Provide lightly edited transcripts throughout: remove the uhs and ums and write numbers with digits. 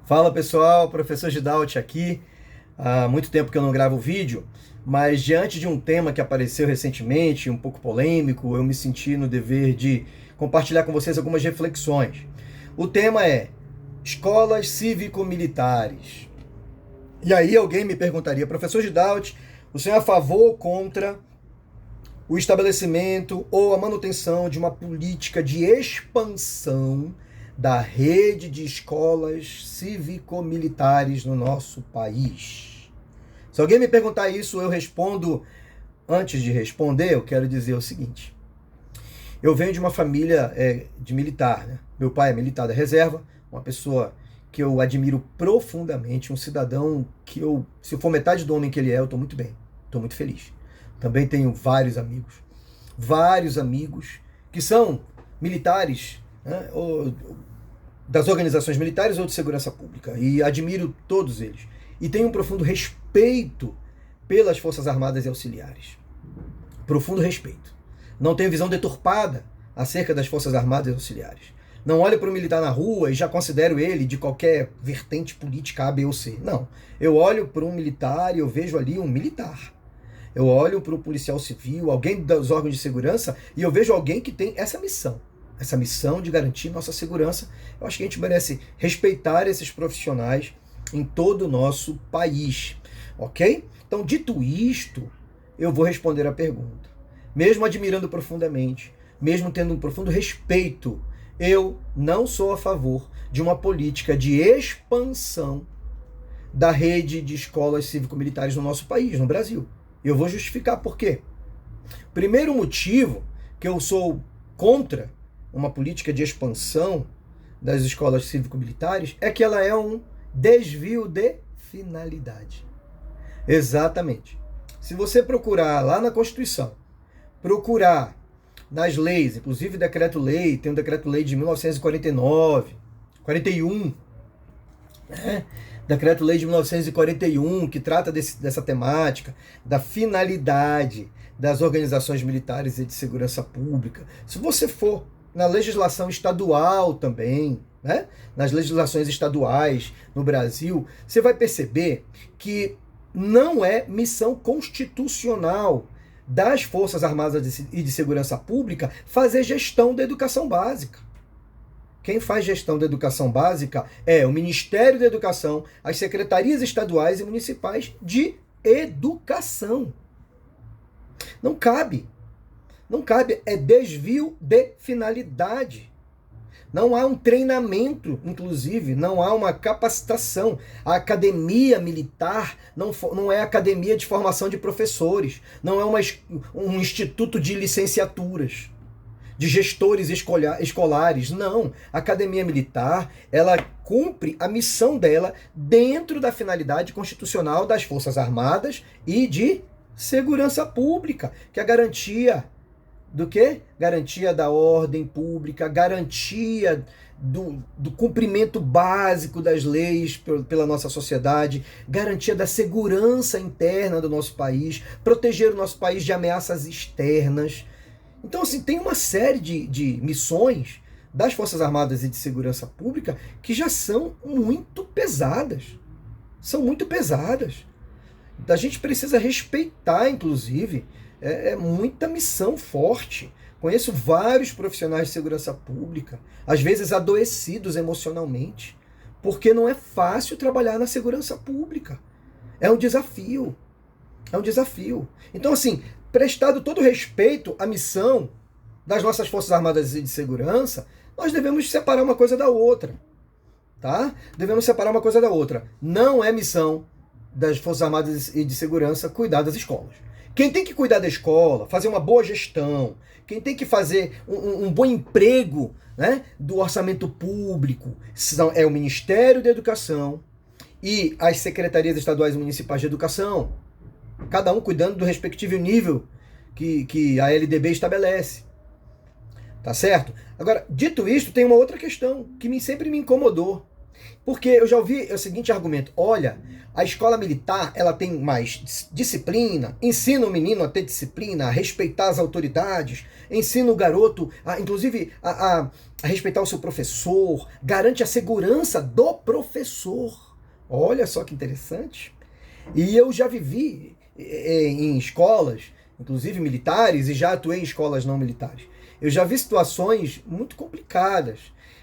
Fala pessoal, professor Gidalt aqui. Há muito tempo que eu não gravo vídeo, mas diante de um tema que apareceu recentemente, um pouco polêmico, eu me senti no dever de compartilhar com vocês algumas reflexões. O tema é escolas cívico-militares. E aí alguém me perguntaria, professor Gidalt, o senhor é a favor ou contra o estabelecimento ou a manutenção de uma política de expansão da rede de escolas cívico-militares no nosso país? Se alguém me perguntar isso, eu respondo. Antes de responder, eu quero dizer o seguinte. Eu venho de uma família de militar, né? Meu pai é militar da reserva, uma pessoa que eu admiro profundamente, um cidadão que se eu for metade do homem que ele é, eu estou muito bem, estou muito feliz. Também tenho vários amigos que são militares, né? Das organizações militares ou de segurança pública, e admiro todos eles. E tenho um profundo respeito pelas Forças Armadas e Auxiliares. Profundo respeito. Não tenho visão deturpada acerca das Forças Armadas e Auxiliares. Não olho para o militar na rua e já considero ele de qualquer vertente política A, B ou C. Não. Eu olho para um militar e eu vejo ali um militar. Eu olho para um policial civil, alguém dos órgãos de segurança, e eu vejo alguém que tem essa missão de garantir nossa segurança. Eu acho que a gente merece respeitar esses profissionais em todo o nosso país, ok? Então, dito isto, eu vou responder a pergunta. Mesmo admirando profundamente, mesmo tendo um profundo respeito, eu não sou a favor de uma política de expansão da rede de escolas cívico-militares no nosso país, no Brasil. Eu vou justificar por quê. Primeiro motivo que eu sou contra uma política de expansão das escolas cívico-militares é que ela é um desvio de finalidade. Exatamente. Se você procurar lá na Constituição, procurar nas leis, inclusive decreto-lei, tem um decreto-lei de 1949, 41, né? Decreto-lei de 1941, que trata dessa temática, da finalidade das organizações militares e de segurança pública. Se você for na legislação estadual também, né? Nas legislações estaduais no Brasil, você vai perceber que não é missão constitucional das Forças Armadas e de Segurança Pública fazer gestão da educação básica. Quem faz gestão da educação básica é o Ministério da Educação, as secretarias estaduais e municipais de educação. Não cabe. Não cabe, é desvio de finalidade. Não há um treinamento, inclusive, não há uma capacitação. A academia militar não é academia de formação de professores, não é um instituto de licenciaturas, de gestores escolares. Não, a academia militar, ela cumpre a missão dela dentro da finalidade constitucional das Forças Armadas e de segurança pública, que é a garantia do quê? Garantia da ordem pública, garantia do cumprimento básico das leis pela nossa sociedade, garantia da segurança interna do nosso país, proteger o nosso país de ameaças externas. Então, assim, tem uma série de missões das Forças Armadas e de Segurança Pública que já são muito pesadas. São muito pesadas. A gente precisa respeitar, inclusive, muita missão forte. Conheço vários profissionais de segurança pública, às vezes adoecidos emocionalmente, porque não é fácil trabalhar na segurança pública. É um desafio. É um desafio. Então, assim, prestado todo respeito à missão das nossas Forças Armadas e de Segurança, nós devemos separar uma coisa da outra. Tá? Devemos separar uma coisa da outra. Não é missão das Forças Armadas e de Segurança cuidar das escolas. Quem tem que cuidar da escola, fazer uma boa gestão, quem tem que fazer um bom emprego, né, do orçamento público, é o Ministério da Educação e as secretarias estaduais e municipais de educação, cada um cuidando do respectivo nível que a LDB estabelece. Tá certo? Agora, dito isto, tem uma outra questão que sempre me incomodou. Porque eu já ouvi o seguinte argumento: olha, a escola militar ela tem mais disciplina, ensina o menino a ter disciplina, a respeitar as autoridades, ensina o garoto, inclusive, a respeitar o seu professor, garante a segurança do professor. Olha só que interessante. E eu já vivi em escolas, inclusive militares, e já atuei em escolas não militares. Eu já vi situações muito complicadas,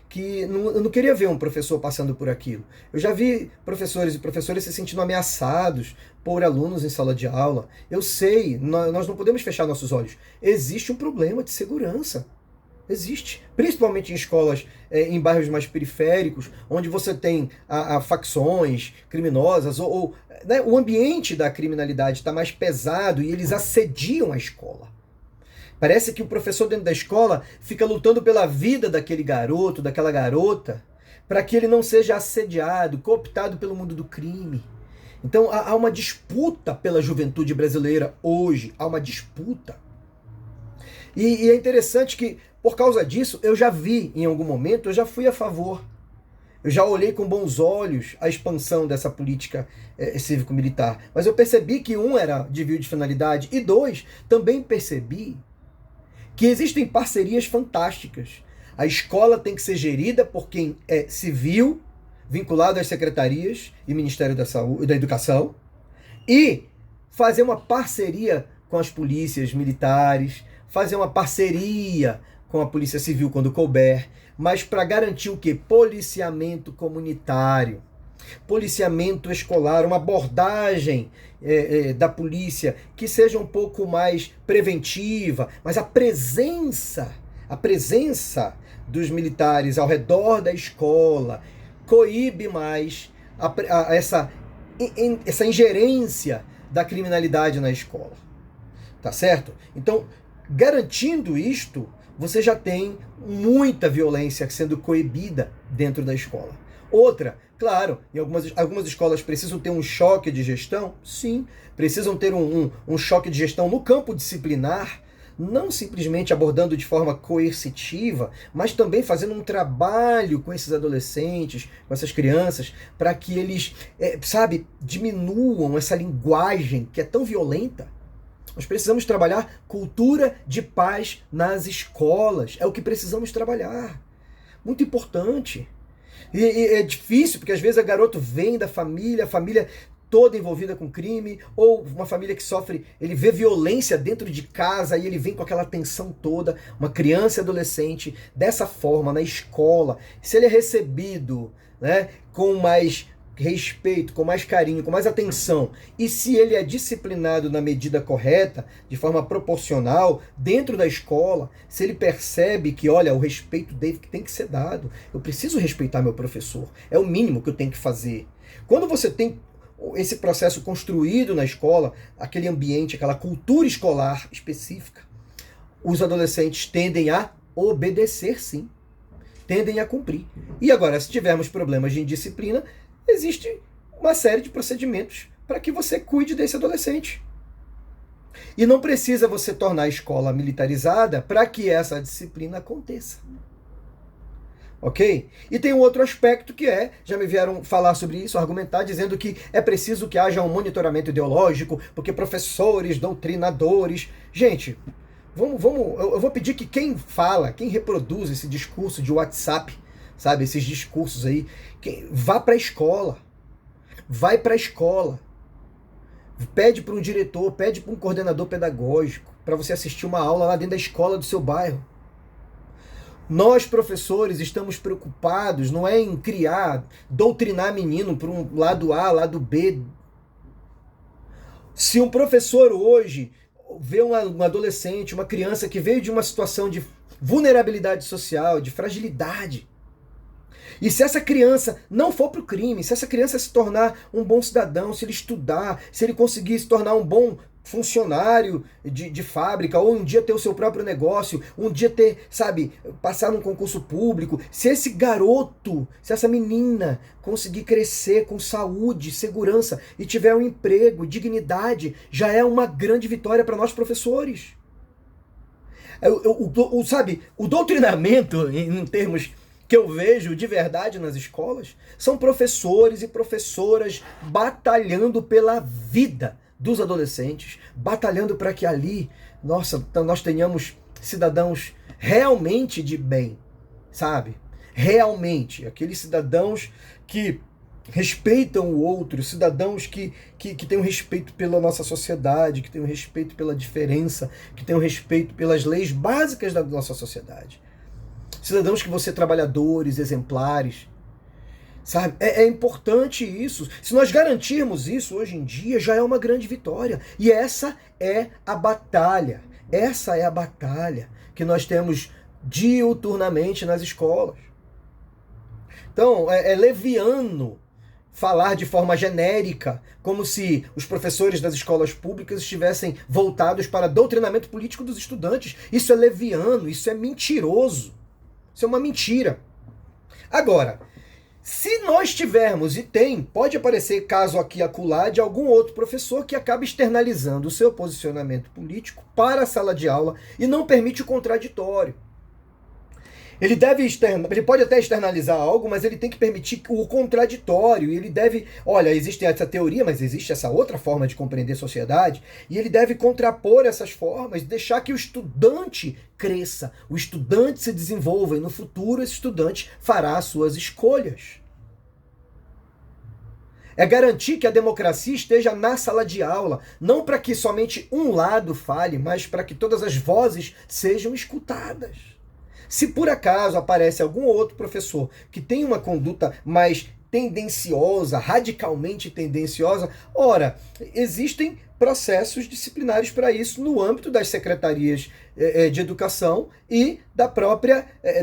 que eu não queria ver um professor passando por aquilo. Eu já vi professores e professoras se sentindo ameaçados por alunos em sala de aula. Eu sei, nós não podemos fechar nossos olhos. Existe um problema de segurança. Existe. Principalmente em escolas, em bairros mais periféricos, onde você tem facções criminosas, né, o ambiente da criminalidade está mais pesado e eles assediam a escola. Parece que o professor dentro da escola fica lutando pela vida daquele garoto, daquela garota, para que ele não seja assediado, cooptado pelo mundo do crime. Então há uma disputa pela juventude brasileira hoje, há uma disputa. E é interessante que, por causa disso, eu já vi, em algum momento, eu já fui a favor. Eu já olhei com bons olhos a expansão dessa política cívico-militar. Mas eu percebi que, um, era desvio de finalidade, e dois, também percebi que existem parcerias fantásticas. A escola tem que ser gerida por quem é civil, vinculado às secretarias e Ministério da Saúde, da Educação, e fazer uma parceria com as polícias militares, fazer uma parceria com a Polícia Civil quando couber, mas para garantir o quê? Policiamento comunitário, policiamento escolar, uma abordagem da polícia que seja um pouco mais preventiva, mas a presença dos militares ao redor da escola coíbe mais essa ingerência da criminalidade na escola. Tá certo? Então, garantindo isto, você já tem muita violência sendo coibida dentro da escola. Outra, claro, em algumas escolas precisam ter um choque de gestão? Sim, precisam ter um choque de gestão no campo disciplinar, não simplesmente abordando de forma coercitiva, mas também fazendo um trabalho com esses adolescentes, com essas crianças, para que eles, diminuam essa linguagem que é tão violenta. Nós precisamos trabalhar cultura de paz nas escolas. É o que precisamos trabalhar. Muito importante. E é difícil, porque às vezes o garoto vem da família, a família toda envolvida com crime, ou uma família que sofre, ele vê violência dentro de casa e ele vem com aquela tensão toda. Uma criança e adolescente, dessa forma, na escola, se ele é recebido, né, com mais respeito, com mais carinho, com mais atenção, e se ele é disciplinado na medida correta, de forma proporcional, dentro da escola, se ele percebe que, olha, o respeito dele tem que ser dado, eu preciso respeitar meu professor, é o mínimo que eu tenho que fazer. Quando você tem esse processo construído na escola, aquele ambiente, aquela cultura escolar específica, os adolescentes tendem a obedecer, sim, tendem a cumprir. E agora, se tivermos problemas de indisciplina, existe uma série de procedimentos para que você cuide desse adolescente. E não precisa você tornar a escola militarizada para que essa disciplina aconteça. Ok? E tem um outro aspecto que já me vieram falar sobre isso, argumentar, dizendo que é preciso que haja um monitoramento ideológico, porque professores, doutrinadores... Gente, eu vou pedir que quem fala, quem reproduz esse discurso de WhatsApp, sabe, esses discursos aí, vá para a escola, vai para a escola, pede para um diretor, pede para um coordenador pedagógico, para você assistir uma aula lá dentro da escola do seu bairro. Nós, professores, estamos preocupados, não é em doutrinar menino para um lado A, lado B. Se um professor hoje vê um adolescente, uma criança que veio de uma situação de vulnerabilidade social, de fragilidade, e se essa criança não for para o crime, se essa criança se tornar um bom cidadão, se ele estudar, se ele conseguir se tornar um bom funcionário de fábrica, ou um dia ter o seu próprio negócio, um dia passar num concurso público, se esse garoto, se essa menina conseguir crescer com saúde, segurança e tiver um emprego, dignidade, já é uma grande vitória para nós professores. O doutrinamento, em termos que eu vejo de verdade nas escolas são professores e professoras batalhando pela vida dos adolescentes, batalhando para que ali, nossa, nós tenhamos cidadãos realmente de bem, sabe? Realmente, aqueles cidadãos que respeitam o outro, cidadãos que têm um respeito pela nossa sociedade, que têm um respeito pela diferença, que têm um respeito pelas leis básicas da nossa sociedade. Cidadãos que vão ser trabalhadores, exemplares, sabe? É importante isso. Se nós garantirmos isso hoje em dia, já é uma grande vitória. E essa é a batalha. Essa é a batalha que nós temos diuturnamente nas escolas. Então, é leviano falar de forma genérica, como se os professores das escolas públicas estivessem voltados para doutrinamento político dos estudantes. Isso é leviano, isso é mentiroso. Isso é uma mentira. Agora, se nós tivermos, e tem, pode aparecer caso aqui e acolá de algum outro professor que acaba externalizando o seu posicionamento político para a sala de aula e não permite o contraditório. Ele pode até externalizar algo, mas ele tem que permitir o contraditório. E ele deve, olha, existe essa teoria, mas existe essa outra forma de compreender a sociedade. E ele deve contrapor essas formas, deixar que o estudante cresça, o estudante se desenvolva. E no futuro esse estudante fará as suas escolhas. É garantir que a democracia esteja na sala de aula, não para que somente um lado fale, mas para que todas as vozes sejam escutadas. Se por acaso aparece algum outro professor que tem uma conduta mais tendenciosa, radicalmente tendenciosa, ora, existem processos disciplinares para isso no âmbito das secretarias de educação e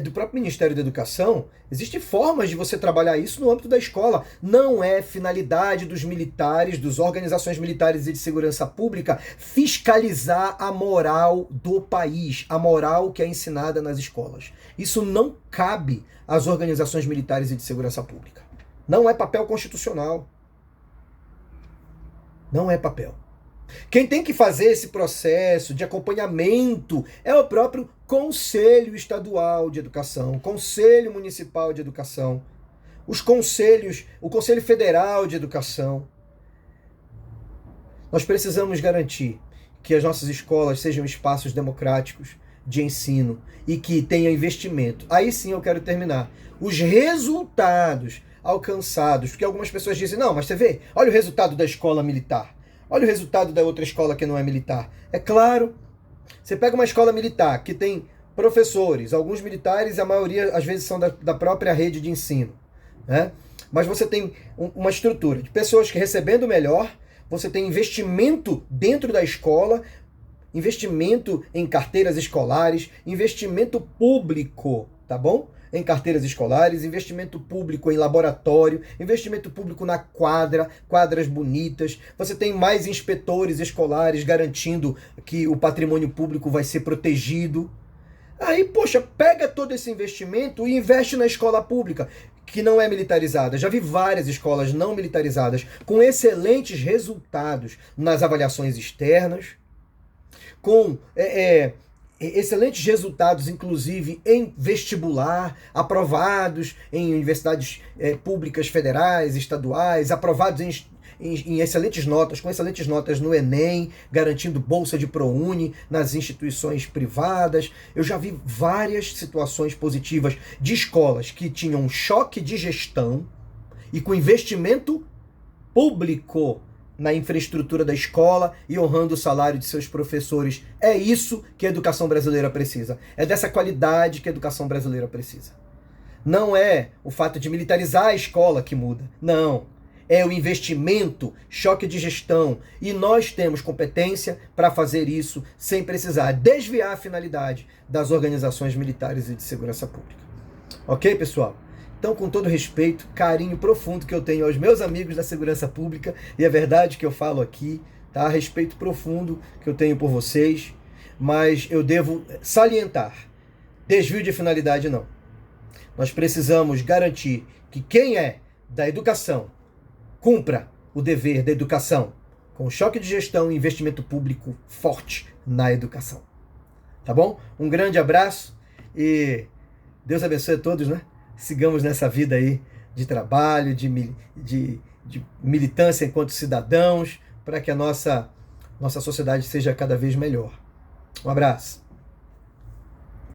do próprio Ministério da Educação. Existem formas de você trabalhar isso no âmbito da escola. Não é finalidade dos militares, das organizações militares e de segurança pública, fiscalizar a moral do país, a moral que é ensinada nas escolas. Isso não cabe às organizações militares e de segurança pública. Não é papel constitucional. Não é papel. Quem tem que fazer esse processo de acompanhamento é o próprio Conselho Estadual de Educação, Conselho Municipal de Educação, os conselhos, o Conselho Federal de Educação. Nós precisamos garantir que as nossas escolas sejam espaços democráticos de ensino e que tenha investimento. Aí sim eu quero terminar. Os resultados alcançados, porque algumas pessoas dizem, não, mas você vê, olha o resultado da escola militar. Olha o resultado da outra escola que não é militar. É claro, você pega uma escola militar que tem professores, alguns militares, a maioria às vezes são da própria rede de ensino, né? Mas você tem uma estrutura de pessoas que recebendo melhor, você tem investimento dentro da escola, investimento em carteiras escolares, investimento público, tá bom? Em carteiras escolares, investimento público em laboratório, investimento público na quadras bonitas. Você tem mais inspetores escolares garantindo que o patrimônio público vai ser protegido. Aí, poxa, pega todo esse investimento e investe na escola pública, que não é militarizada. Já vi várias escolas não militarizadas com excelentes resultados nas avaliações externas, com excelentes resultados, inclusive, em vestibular, aprovados em universidades públicas federais, estaduais, aprovados em excelentes notas, com excelentes notas no Enem, garantindo bolsa de ProUni nas instituições privadas. Eu já vi várias situações positivas de escolas que tinham um choque de gestão e com investimento público na infraestrutura da escola e honrando o salário de seus professores. É isso que a educação brasileira precisa. É dessa qualidade que a educação brasileira precisa. Não é o fato de militarizar a escola que muda. Não. É o investimento, choque de gestão. E nós temos competência para fazer isso sem precisar desviar a finalidade das organizações militares e de segurança pública. Ok, pessoal? Então, com todo respeito, carinho profundo que eu tenho aos meus amigos da segurança pública, e é verdade que eu falo aqui, tá? Respeito profundo que eu tenho por vocês, mas eu devo salientar, desvio de finalidade não. Nós precisamos garantir que quem é da educação cumpra o dever da educação, com choque de gestão e investimento público forte na educação. Tá bom? Um grande abraço e Deus abençoe a todos, né? sigamos nessa vida aí de trabalho, de militância enquanto cidadãos, para que a nossa sociedade seja cada vez melhor. Um abraço.